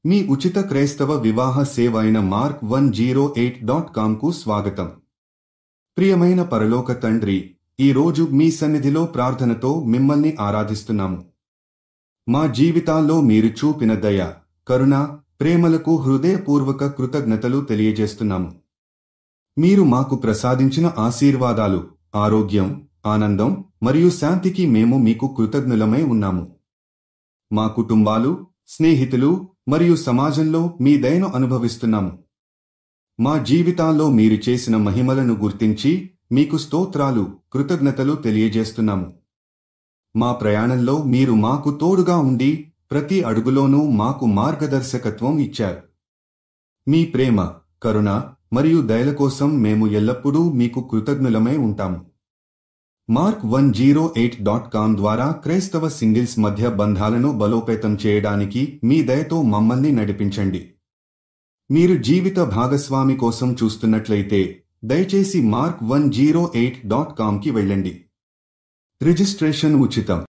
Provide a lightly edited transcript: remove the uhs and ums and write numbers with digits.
మీ ఉచిత క్రైస్తవ వివాహ సేవ అయిన mark108.comకు స్వాగతం. ప్రియమైన పరలోక తండ్రి, ఈ రోజు మీ సన్నిధిలో ప్రార్థనతో మిమ్మల్ని ఆరాధిస్తున్నాము. మా జీవితాల్లో మీరు చూపిన దయ, కరుణ, ప్రేమలకు హృదయపూర్వక కృతజ్ఞతలు తెలియజేస్తున్నాము. మీరు మాకు ప్రసాదించిన ఆశీర్వాదాలు, ఆరోగ్యం, ఆనందం మరియు శాంతికి మేము మీకు కృతజ్ఞులమై ఉన్నాము. మా కుటుంబాలు, స్నేహితులు మరియు సమాజంలో మీ దయను అనుభవిస్తున్నాము. మా జీవితాల్లో మీరు చేసిన మహిమలను గుర్తించి మీకు స్తోత్రాలు, కృతజ్ఞతలు తెలియజేస్తున్నాము. మా ప్రయాణంలో మీరు మాకు తోడుగా ఉండి ప్రతి అడుగులోనూ మాకు మార్గదర్శకత్వం ఇచ్చారు. మీ ప్రేమ, కరుణ మరియు దయల కోసం మేము ఎల్లప్పుడూ మీకు కృతజ్ఞులమై ఉంటాము. mark108.com ద్వారా క్రైస్తవ సింగిల్స్ మధ్య బంధాలను బలోపేతం చేయడానికి మీ దయతో మమ్మల్ని నడిపించండి. మీరు జీవిత భాగస్వామి కోసం చూస్తున్నట్లయితే దయచేసి mark108.comకి వెళ్ళండి. రిజిస్ట్రేషన్ ఉచితం.